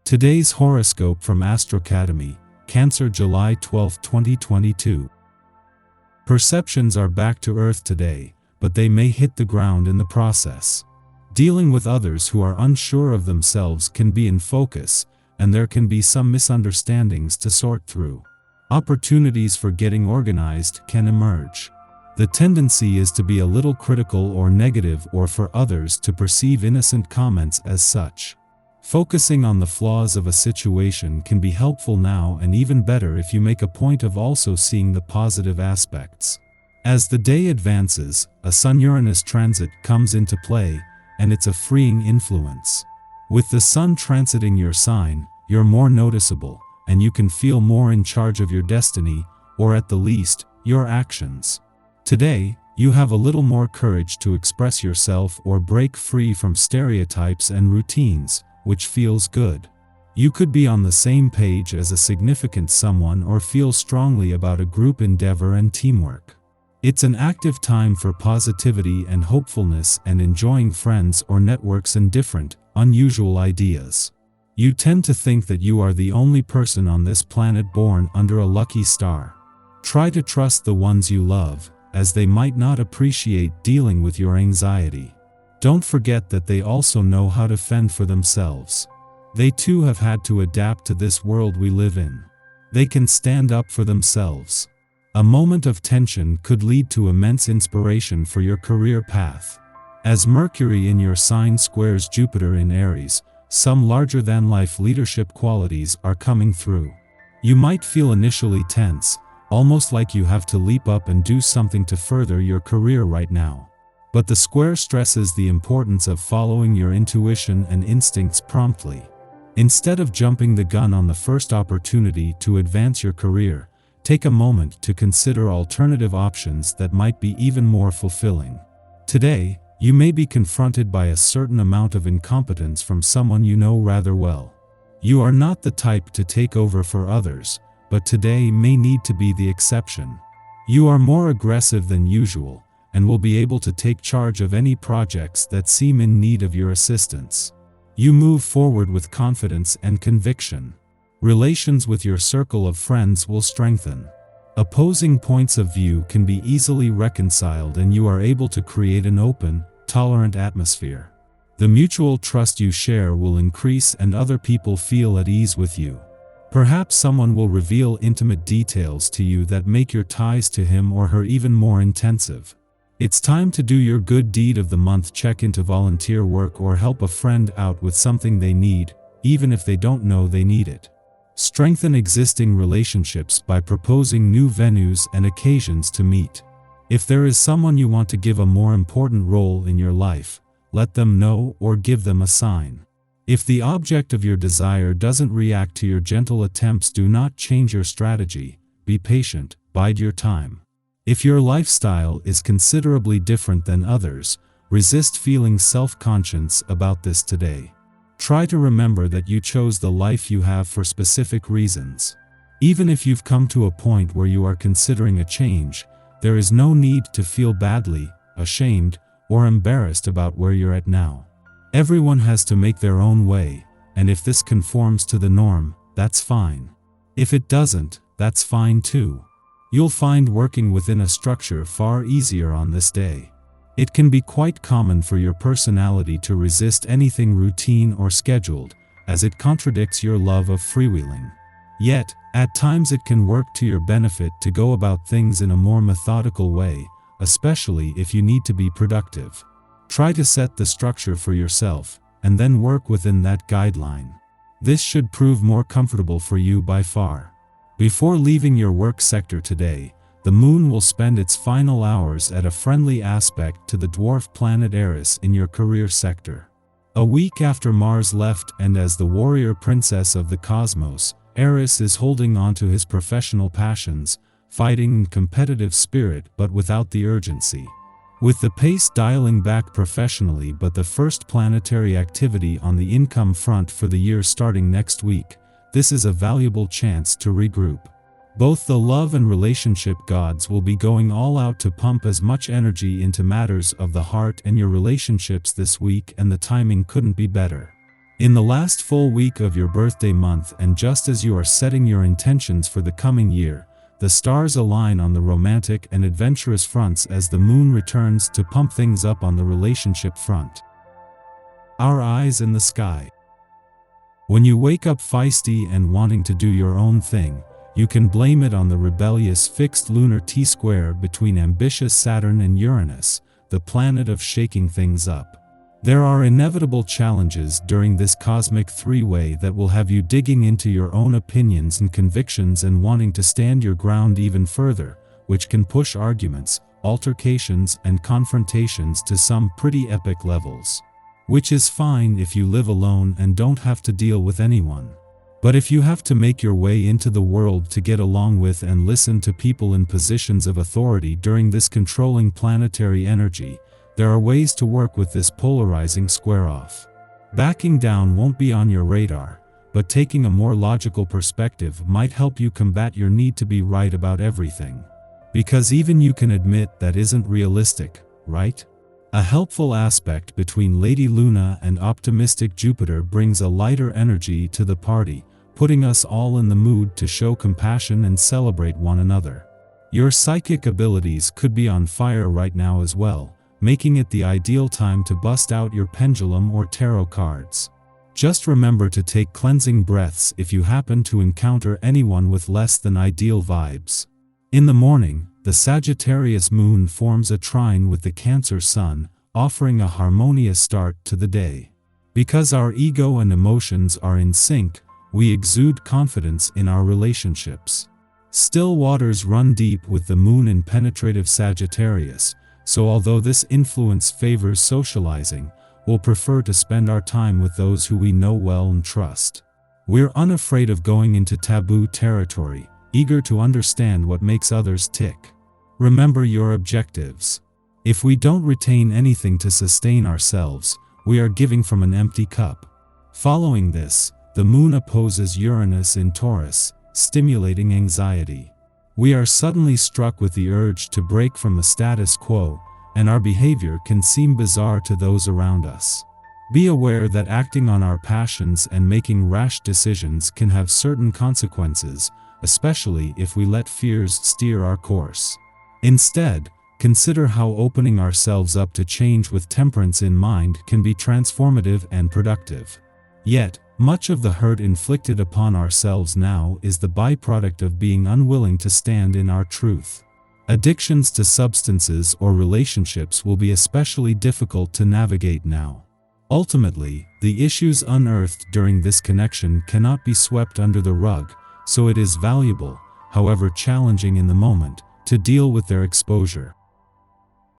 Today's horoscope from Astrocademy, Cancer, July 12, 2022. Perceptions are back to earth today, but they may hit the ground in the process. Dealing with others who are unsure of themselves can be in focus, and there can be some misunderstandings to sort through. Opportunities for getting organized can emerge. The tendency is to be a little critical or negative, or for others to perceive innocent comments as such. Focusing on the flaws of a situation can be helpful now, and even better if you make a point of also seeing the positive aspects. As the day advances, a Sun-Uranus transit comes into play, and it's a freeing influence. With the Sun transiting your sign, you're more noticeable, and you can feel more in charge of your destiny, or at the least, your actions. Today, you have a little more courage to express yourself or break free from stereotypes and routines, which feels good. You could be on the same page as a significant someone or feel strongly about a group endeavor and teamwork. It's an active time for positivity and hopefulness and enjoying friends or networks and different, unusual ideas. You tend to think that you are the only person on this planet born under a lucky star. Try to trust the ones you love, as they might not appreciate dealing with your anxiety. Don't forget that they also know how to fend for themselves. They too have had to adapt to this world we live in. They can stand up for themselves. A moment of tension could lead to immense inspiration for your career path. As Mercury in your sign squares Jupiter in Aries, some larger-than-life leadership qualities are coming through. You might feel initially tense, almost like you have to leap up and do something to further your career right now. But the square stresses the importance of following your intuition and instincts promptly. Instead of jumping the gun on the first opportunity to advance your career, take a moment to consider alternative options that might be even more fulfilling. Today, you may be confronted by a certain amount of incompetence from someone you know rather well. You are not the type to take over for others, but today may need to be the exception. You are more aggressive than usual, and will be able to take charge of any projects that seem in need of your assistance. You move forward with confidence and conviction. Relations with your circle of friends will strengthen. Opposing points of view can be easily reconciled, and you are able to create an open, tolerant atmosphere. The mutual trust you share will increase, and other people feel at ease with you. Perhaps someone will reveal intimate details to you that make your ties to him or her even more intensive. It's time to do your good deed of the month. Check into volunteer work or help a friend out with something they need, even if they don't know they need it. Strengthen existing relationships by proposing new venues and occasions to meet. If there is someone you want to give a more important role in your life, let them know or give them a sign. If the object of your desire doesn't react to your gentle attempts, do not change your strategy. Be patient, bide your time. If your lifestyle is considerably different than others, resist feeling self-conscious about this today. Try to remember that you chose the life you have for specific reasons. Even if you've come to a point where you are considering a change, there is no need to feel badly, ashamed, or embarrassed about where you're at now. Everyone has to make their own way, and if this conforms to the norm, that's fine. If it doesn't, that's fine too. You'll find working within a structure far easier on this day. It can be quite common for your personality to resist anything routine or scheduled, as it contradicts your love of freewheeling. Yet, at times it can work to your benefit to go about things in a more methodical way, especially if you need to be productive. Try to set the structure for yourself, and then work within that guideline. This should prove more comfortable for you by far. Before leaving your work sector today, the moon will spend its final hours at a friendly aspect to the dwarf planet Eris in your career sector. A week after Mars left, and as the warrior princess of the cosmos, Eris is holding on to his professional passions, fighting in competitive spirit but without the urgency. With the pace dialing back professionally, but the first planetary activity on the income front for the year starting next week, this is a valuable chance to regroup. Both the love and relationship gods will be going all out to pump as much energy into matters of the heart and your relationships this week, and the timing couldn't be better. In the last full week of your birthday month, and just as you are setting your intentions for the coming year, the stars align on the romantic and adventurous fronts as the moon returns to pump things up on the relationship front. Our eyes in the sky. When you wake up feisty and wanting to do your own thing, you can blame it on the rebellious fixed lunar T-square between ambitious Saturn and Uranus, the planet of shaking things up. There are inevitable challenges during this cosmic three-way that will have you digging into your own opinions and convictions and wanting to stand your ground even further, which can push arguments, altercations, and confrontations to some pretty epic levels. Which is fine if you live alone and don't have to deal with anyone. But if you have to make your way into the world to get along with and listen to people in positions of authority during this controlling planetary energy, there are ways to work with this polarizing square-off. Backing down won't be on your radar, but taking a more logical perspective might help you combat your need to be right about everything. Because even you can admit that isn't realistic, right? A helpful aspect between Lady Luna and optimistic Jupiter brings a lighter energy to the party, putting us all in the mood to show compassion and celebrate one another. Your psychic abilities could be on fire right now as well, making it the ideal time to bust out your pendulum or tarot cards. Just remember to take cleansing breaths if you happen to encounter anyone with less than ideal vibes. In the morning, the Sagittarius moon forms a trine with the Cancer sun, offering a harmonious start to the day. Because our ego and emotions are in sync, we exude confidence in our relationships. Still waters run deep with the moon in penetrative Sagittarius, so although this influence favors socializing, we'll prefer to spend our time with those who we know well and trust. We're unafraid of going into taboo territory, eager to understand what makes others tick. Remember your objectives. If we don't retain anything to sustain ourselves, we are giving from an empty cup. Following this, the moon opposes Uranus in Taurus, stimulating anxiety. We are suddenly struck with the urge to break from the status quo, and our behavior can seem bizarre to those around us. Be aware that acting on our passions and making rash decisions can have certain consequences, especially if we let fears steer our course. Instead, consider how opening ourselves up to change with temperance in mind can be transformative and productive. Yet, much of the hurt inflicted upon ourselves now is the byproduct of being unwilling to stand in our truth. Addictions to substances or relationships will be especially difficult to navigate now. Ultimately, the issues unearthed during this connection cannot be swept under the rug, so it is valuable, however challenging in the moment, to deal with their exposure.